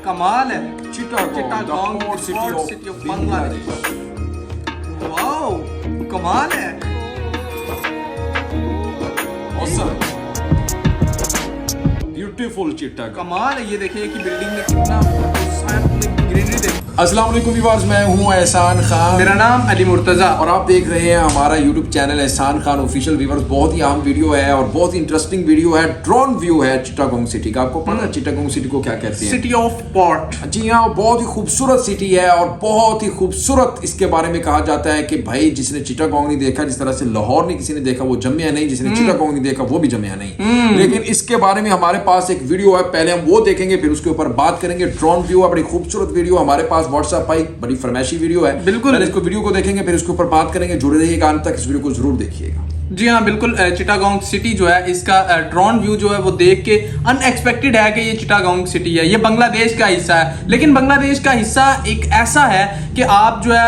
कमाल है। Chittagong city of Bangladesh. Wow कमाल है। ब्यूटीफुल चिटागोंग। कमाल है। ये देखिए कि बिल्डिंग में कितना ग्रीनरी देखिए। अस्सलाम वालेकुम व्यूअर्स, मैं हूं एहसान खान। मेरा नाम अली मुर्तजा और आप देख रहे हैं हमारा यूट्यूब चैनल एहसान खान ऑफिशियल। व्यूअर्स, बहुत ही अहम वीडियो है और बहुत ही इंटरेस्टिंग वीडियो है। ड्रोन व्यू है चिटागोंग सिटी का। आपको पता है चिटागोंग सिटी को क्या कहते हैं? City of port. जी हाँ, बहुत ही खूबसूरत सिटी है और बहुत ही खूबसूरत इसके बारे में कहा जाता है कि भाई जिसने चिटागोंग नहीं देखा, जिस तरह से लाहौर नहीं किसी ने देखा वो जमिया नहीं, जिसने चिटागोंग नहीं देखा वो भी जमिया नहीं। लेकिन इसके बारे में हमारे पास एक वीडियो है, पहले हम वो देखेंगे फिर उसके ऊपर बात करेंगे। ड्रोन व्यू है, बड़ी खूबसूरत वीडियो हमारे पास व्हाट्सएप आई, बड़ी फरमाइशी वीडियो है। बिल्कुल, पहले इसको वीडियो को देखेंगे फिर उसके ऊपर बात करेंगे। जुड़े रहिएगा अंत तक, इस वीडियो को जरूर देखिएगा। जी हाँ बिल्कुल। चिटागोंग सिटी जो है इसका ड्रोन व्यू जो है वो देख के अनएक्सपेक्टेड है कि ये चिटागोंग सिटी है। ये बांग्लादेश का हिस्सा है, लेकिन बांग्लादेश का हिस्सा एक ऐसा है कि आप जो है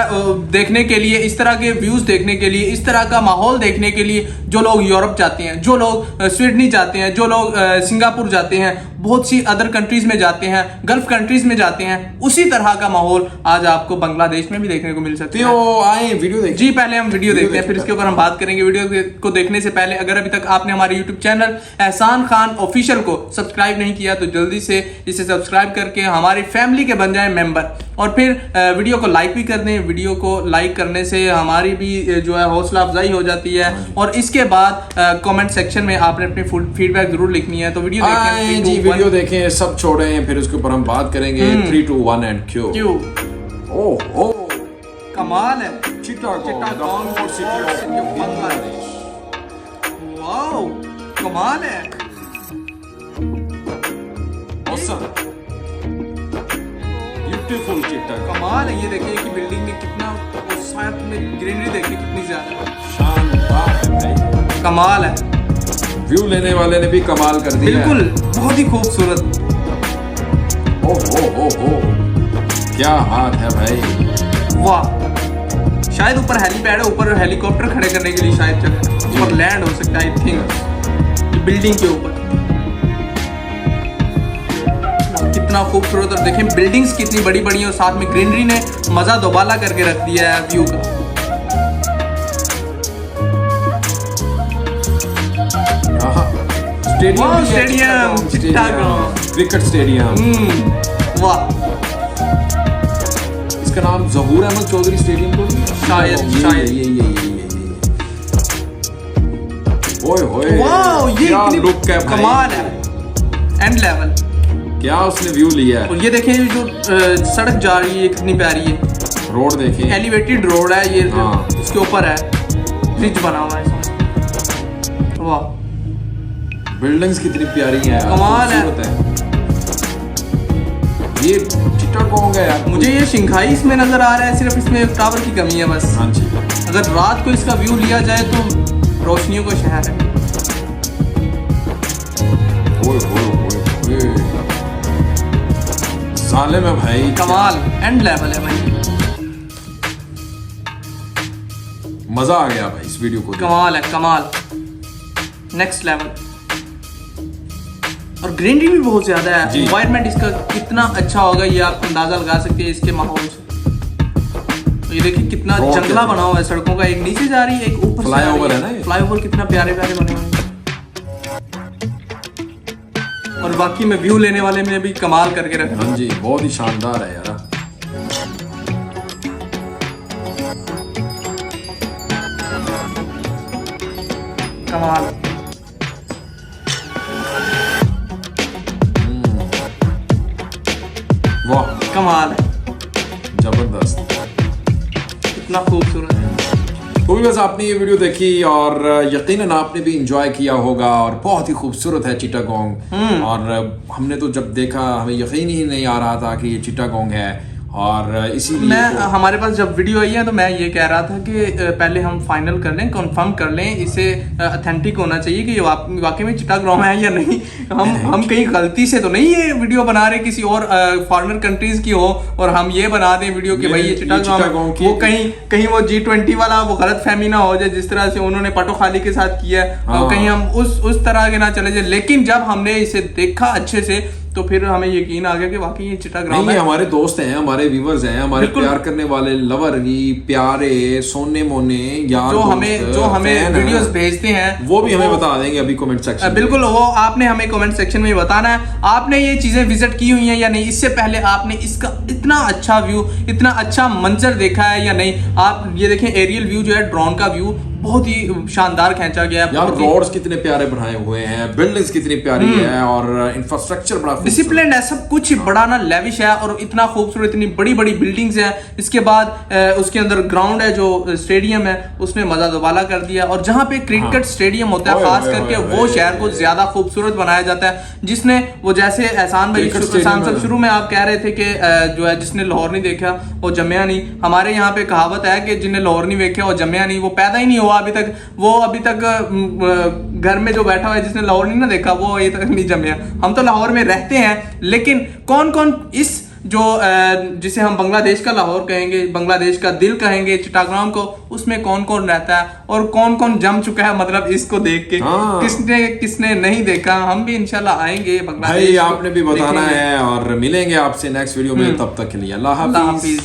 देखने के लिए, इस तरह के व्यूज देखने के लिए, इस तरह का माहौल देखने के लिए जो लोग यूरोप जाते हैं, जो लोग स्वीडनी जाते हैं, जो लोग सिंगापुर जाते हैं, बहुत सी अदर कंट्रीज में जाते हैं, गल्फ कंट्रीज में जाते हैं, उसी तरह का माहौल आज आपको बांग्लादेश में भी देखने को मिल सकता है। तो आए वीडियो देखिए। जी पहले हम वीडियो देखते हैं, फिर इसके ऊपर हम बात करेंगे। वीडियो को देखने से पहले अगर अभी तक आपने हमारे यूट्यूब चैनल एहसान खान ऑफिशियल को सब्सक्राइब नहीं किया तो जल्दी से इसे सब्सक्राइब करके हमारी फैमिली के बन जाए मेंबर, और फिर वीडियो को लाइक भी कर दें। वीडियो को लाइक करने से हमारी भी जो है हौसला अफजाई हो जाती है। और इसके बाद कमेंट सेक्शन में आपने अपनी फीडबैक जरूर लिखनी है। तो वीडियो देखें जी, वीडियो देखें, सब छोड़ें, फिर उसके ऊपर हम बात करेंगे। 3, 2, 1 एंड क्यों। ओह कमाल है। Chittagong city of Bangladesh. Wow कमाल है। Awesome beautiful Chittagong. कमाल है। ये देखिए कि बिल्डिंग में कितना साथ में ग्रीनरी देखिए कितनी ज्यादा शानदार है भाई। कमाल है। व्यू लेने वाले ने भी कमाल कर दिया। बिल्कुल, बहुत ही खूबसूरत। ओहो क्या हाथ है भाई। वाह, शायद ऊपर हेलीपैड है, ऊपर हेलीकॉप्टर खड़े करने के लिए शायद जगह ऊपर लैंड हो सकता है आई थिंक बिल्डिंग के ऊपर। कितना खूबसूरत। और देखें बिल्डिंग्स कितनी बड़ी बड़ी है और साथ में ग्रीनरी ने मजा दोबाला करके रख दिया है व्यू का। Stadium Chittagong cricket stadium. वाह, इसका नाम जहूर अहमद चौधरी स्टेडियम तो शायद ये ओए वाओ, ये क्या लुक है, कमाल है। एंड लेवल क्या उसने व्यू लिया है। और ये देखें जो सड़क जा रही है कितनी प्यारी है। रोड देखिए, एलिवेटेड रोड है ये। हाँ। इसके ऊपर है ब्रिज बना हुआ है इसमें। वाह, बिल्डिंग्स कितनी प्यारी हैं, कमाल है। ये चिटागोंग है यार। मुझे ये शंघाई इसमें नजर आ रहा है, सिर्फ इसमें एक टावर की कमी है बस। हाँ जी। अगर रात को इसका व्यू लिया जाए तो रोशनियों का शहर है। जालिम है भाई, कमाल। एंड लेवल है भाई, मजा आ गया भाई इस वीडियो को। कमाल है, कमाल, नेक्स्ट लेवल। और ग्रीनरी भी बहुत ज्यादा है। एनवायरनमेंट इसका कितना अच्छा होगा ये आप अंदाजा लगा सकते हैं इसके माहौल से। तो ये देखिए कितना जंगला बना हुआ है सड़कों का, एक नीचे जा रही है एक ऊपर फ्लाईओवर है ना ये। फ्लाईओवर कितना प्यारे प्यारे बने हुए हैं। और बाकी में व्यू लेने वाले में भी कमाल करके रखा। हाँ जी, बहुत ही शानदार है यार। कमाल। वाह, कमाल है, जबरदस्त, कितना खूबसूरत है। तो बस आपने ये वीडियो देखी और यकीनन आपने भी इंजॉय किया होगा और बहुत ही खूबसूरत है चिटागोंग। और हमने तो जब देखा हमें यकीन ही नहीं आ रहा था कि ये चिटागोंग है। और इसीलिए हमारे पास जब वीडियो आई है तो मैं ये कह रहा था कि पहले हम फाइनल कर लें, कंफर्म कर लें, इसे ऑथेंटिक होना चाहिए कि ये वाकई में चिटागोंग है या नहीं। हम कहीं गलती से तो नहीं ये वीडियो बना रहे किसी और फॉरेनर कंट्रीज की हो और हम ये बना दें वीडियो कि भाई ये चिटागोंग की। वो कहीं वो G20 वाला वो गलत फहमी ना हो जाए जिस तरह से उन्होंने पटोखाली के साथ किया है। कहीं हम उस तरह के ना चले जाए। लेकिन जब हमने इसे देखा अच्छे से तो फिर हमें यकीन आ गया कि वाकई ये चिटागांव नहीं, है। ये हमारे दोस्त हैं, हमारे व्यूवर्स हैं, हमारे प्यार करने वाले लवर भी, प्यारे सोने मोने यार जो दोस्त, हमें fan वीडियोस हैं, भेजते हैं वो भी हमें बता देंगे अभी कमेंट सेक्शन में। बिल्कुल, वो आपने हमें कमेंट सेक्शन में बताना है आपने ये चीजें विजिट की हुई हैं या नहीं, इससे पहले आपने इसका इतना अच्छा व्यू, इतना अच्छा मंजर देखा है या नहीं। आप ये देखें, एरियल व्यू जो है, ड्रोन का व्यू बहुत ही शानदार खींचा गया है। यार रोड्स कितने प्यारे बनाए हुए हैं, बिल्डिंग्स कितनी प्यारी है और इंफ्रास्ट्रक्चर बड़ा डिसिप्लिन है, सब कुछ बड़ा ना लेविश है और इतना खूबसूरत, इतनी बड़ी बड़ी बिल्डिंग्स हैं। इसके बाद उसके अंदर ग्राउंड है जो स्टेडियम है, उसने मजा दोबाला कर दिया। और जहां पे क्रिकेट स्टेडियम होता है, खास करके वो शहर को ज्यादा खूबसूरत बनाया जाता है। जिसने वो, जैसे एहसान भाई साहब शुरू में आप कह रहे थे कि जो है जिसने लाहौर नहीं देखा वो जम्मिया नहीं। हमारे यहाँ पे कहावत है कि जिन्हें लाहौर नहीं देखा वो जम्मिया नहीं, वो पैदा ही नहीं हुआ अभी तक। वो अभी तक घर में जो बैठा हुआ है, जिसने लाहौर नहीं ना देखा, वो ये तक नहीं जम्मिया। हम तो लाहौर में रहते हैं, लेकिन कौन कौन इस जो जिसे हम बांग्लादेश का लाहौर कहेंगे, बांग्लादेश का दिल कहेंगे चिटागांव को, उसमें कौन कौन रहता है और कौन कौन जम चुका है, मतलब इसको देख के किसने किसने नहीं देखा। हम भी इंशाल्लाह आएंगे बांग्लादेश, भाई आपने भी बताना है और मिलेंगे आपसे नेक्स्ट वीडियो में। तब तक के लिए अल्लाह हाफिज।